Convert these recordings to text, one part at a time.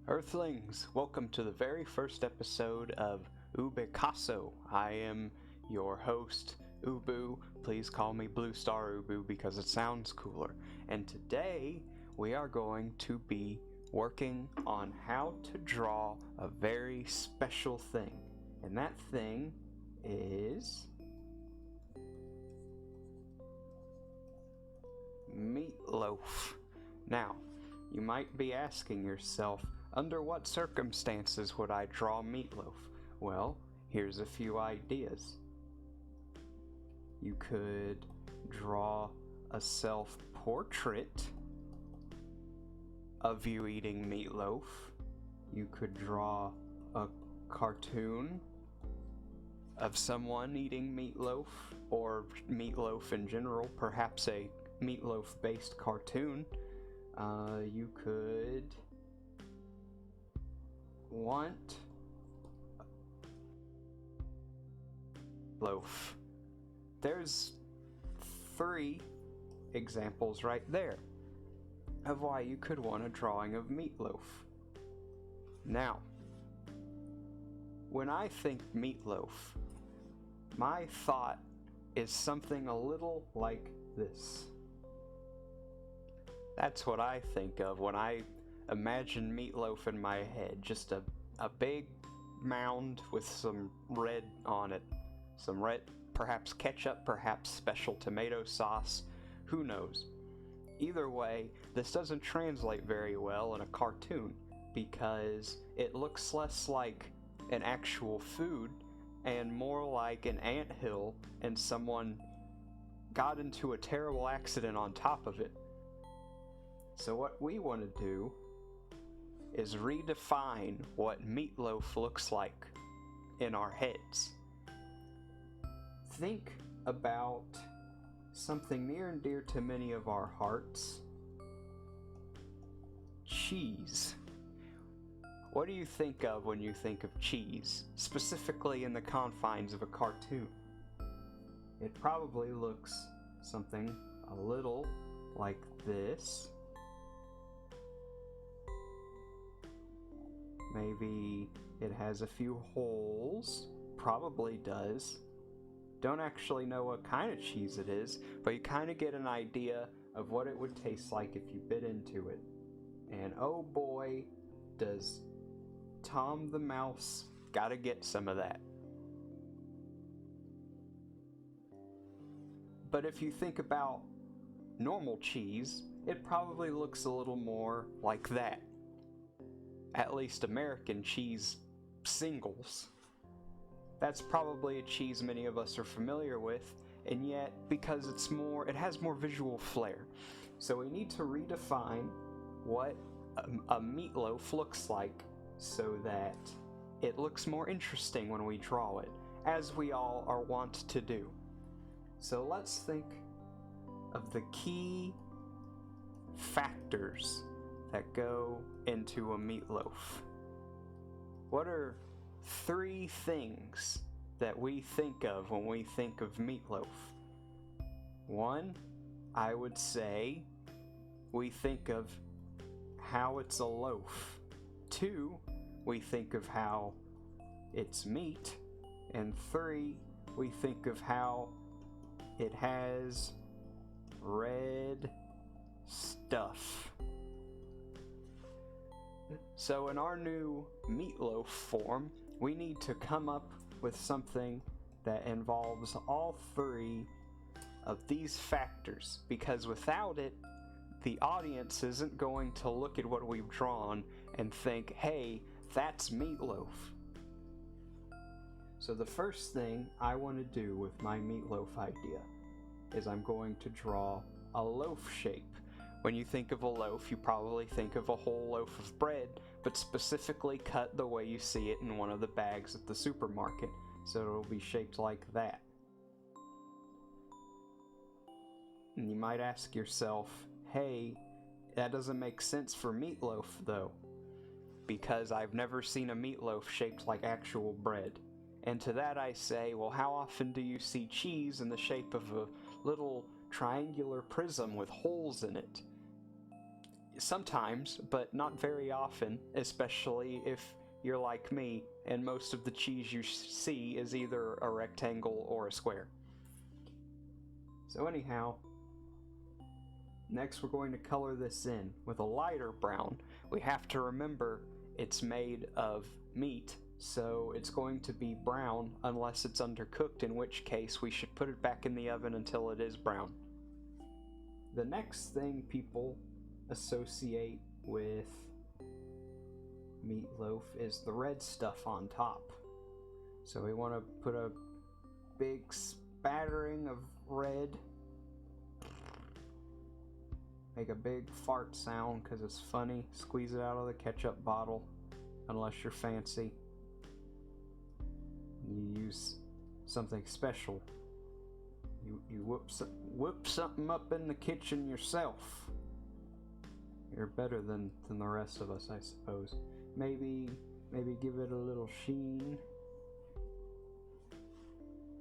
Earthlings, welcome to the very first episode of Ubicasso. I am your host, Ubu. Please call me Blue Star Ubu because it sounds cooler. And today we are going to be working on how to draw a very special thing. And that thing is meatloaf. Now, you might be asking yourself, under what circumstances would I draw meatloaf? Well, here's a few ideas. You could draw a self-portrait of you eating meatloaf. You could draw a cartoon of someone eating meatloaf, or meatloaf in general, perhaps a meatloaf-based cartoon. You could want loaf. There's 3 examples right there of why you could want a drawing of meatloaf. Now, when I think meatloaf, my thought is something a little like this. That's what I think of when I imagine meatloaf in my head. Just a big mound with some red on it. Some red, perhaps ketchup, perhaps special tomato sauce, who knows. Either way, this doesn't translate very well in a cartoon because it looks less like an actual food and more like an anthill and someone got into a terrible accident on top of it. So what we want to do is redefine what meatloaf looks like in our heads. Think about something near and dear to many of our hearts. Cheese. What do you think of when you think of cheese, specifically in the confines of a cartoon? It probably looks something a little like this. Maybe it has a few holes, probably does. Don't actually know what kind of cheese it is, but you kind of get an idea of what it would taste like if you bit into it. And oh boy, does Tom the Mouse gotta get some of that. But if you think about normal cheese, it probably looks a little more like that. At least American cheese singles. That's probably a cheese many of us are familiar with, and yet because it has more visual flair. So we need to redefine what a meatloaf looks like so that it looks more interesting when we draw it, as we all are wont to do. So let's think of the key factors that go into a meatloaf. What are 3 things that we think of when we think of meatloaf? 1, I would say we think of how it's a loaf. 2, we think of how it's meat. And 3, we think of how it has red stuff. So in our new meatloaf form, we need to come up with something that involves all 3 of these factors, because without it, the audience isn't going to look at what we've drawn and think, hey, that's meatloaf. So the first thing I want to do with my meatloaf idea is I'm going to draw a loaf shape. When you think of a loaf, you probably think of a whole loaf of bread, but specifically cut the way you see it in one of the bags at the supermarket, so it'll be shaped like that. And you might ask yourself, hey, that doesn't make sense for meatloaf though, because I've never seen a meatloaf shaped like actual bread. And to that I say, well, how often do you see cheese in the shape of a little triangular prism with holes in it? Sometimes, but not very often, especially if you're like me and most of the cheese you see is either a rectangle or a square. So anyhow, next we're going to color this in with a lighter brown. We have to remember it's made of meat, so it's going to be brown unless it's undercooked, in which case we should put it back in the oven until it is brown. The next thing people associate with meatloaf is the red stuff on top. So we want to put a big spattering of red. Make a big fart sound because it's funny. Squeeze it out of the ketchup bottle, unless you're fancy. You use something special. You whip something up in the kitchen yourself. You're better than the rest of us, I suppose. Maybe give it a little sheen.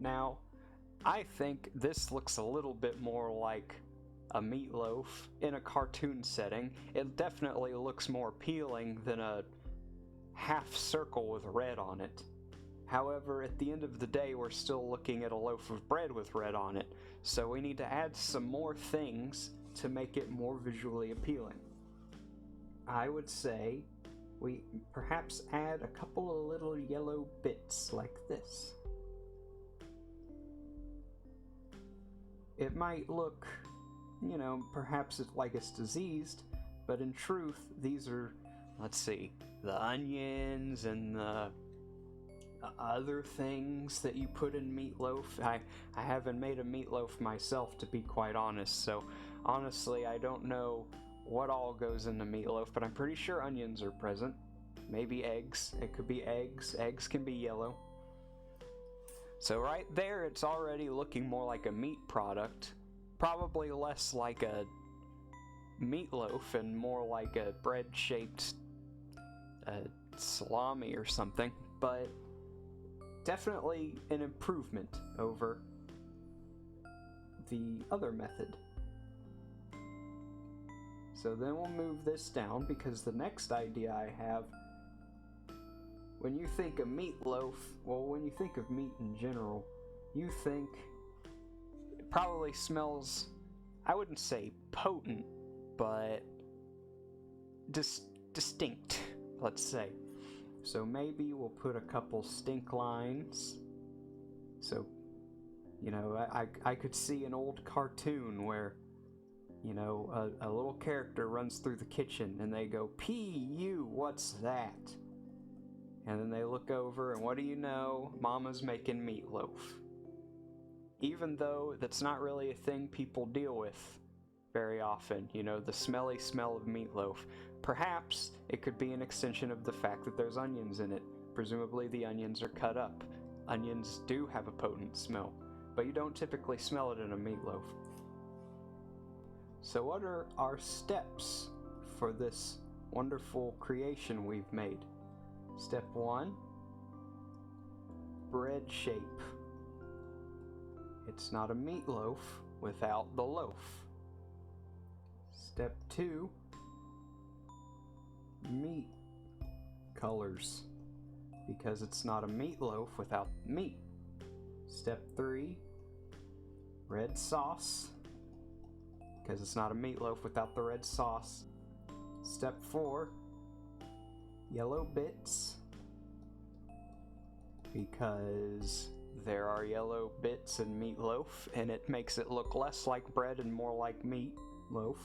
Now, I think this looks a little bit more like a meatloaf in a cartoon setting. It definitely looks more appealing than a half circle with red on it. However, at the end of the day, we're still looking at a loaf of bread with red on it, so we need to add some more things to make it more visually appealing. I would say we perhaps add a couple of little yellow bits like this. It might look, perhaps it's like it's diseased, but in truth, these are, let's see, the onions and the other things that you put in meatloaf. I haven't made a meatloaf myself, to be quite honest, so honestly I don't know what all goes into meatloaf, but I'm pretty sure onions are present. Maybe eggs. It could be eggs. Eggs can be yellow. So right there, it's already looking more like a meat product. Probably less like a meatloaf and more like a bread-shaped salami or something, but definitely an improvement over the other method. So then we'll move this down, because the next idea I have, when you think of meatloaf, well, when you think of meat in general, you think it probably smells, I wouldn't say potent, but distinct, let's say. So maybe we'll put a couple stink lines. So, I could see an old cartoon where a little character runs through the kitchen and they go, "P.U., what's that?" And then they look over and what do you know? Mama's making meatloaf. Even though that's not really a thing people deal with very often, the smelly smell of meatloaf. Perhaps it could be an extension of the fact that there's onions in it. Presumably the onions are cut up. Onions do have a potent smell, but you don't typically smell it in a meatloaf. So what are our steps for this wonderful creation we've made? Step 1, bread shape. It's not a meatloaf without the loaf. Step 2, meat colors, because it's not a meatloaf without meat. Step 3, red sauce, because it's not a meatloaf without the red sauce. Step 4, yellow bits, because there are yellow bits in meatloaf, and it makes it look less like bread and more like meatloaf.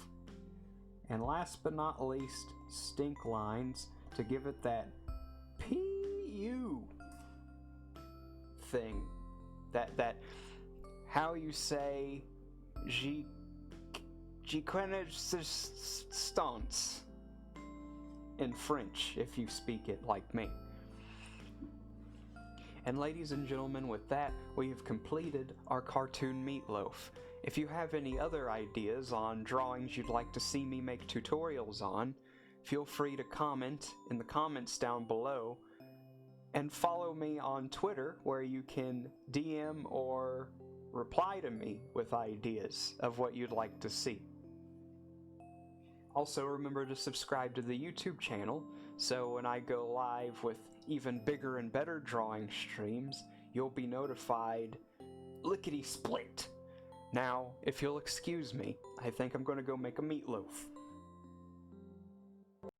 And last but not least, stink lines, to give it that P.U. thing. That how you say je connais stance in French, if you speak it like me. And ladies and gentlemen, with that, we have completed our cartoon meatloaf. If you have any other ideas on drawings you'd like to see me make tutorials on, feel free to comment in the comments down below, and follow me on Twitter, where you can DM or reply to me with ideas of what you'd like to see. Also, remember to subscribe to the YouTube channel, so when I go live with even bigger and better drawing streams, you'll be notified lickety-split. Now, if you'll excuse me, I think I'm going to go make a meatloaf.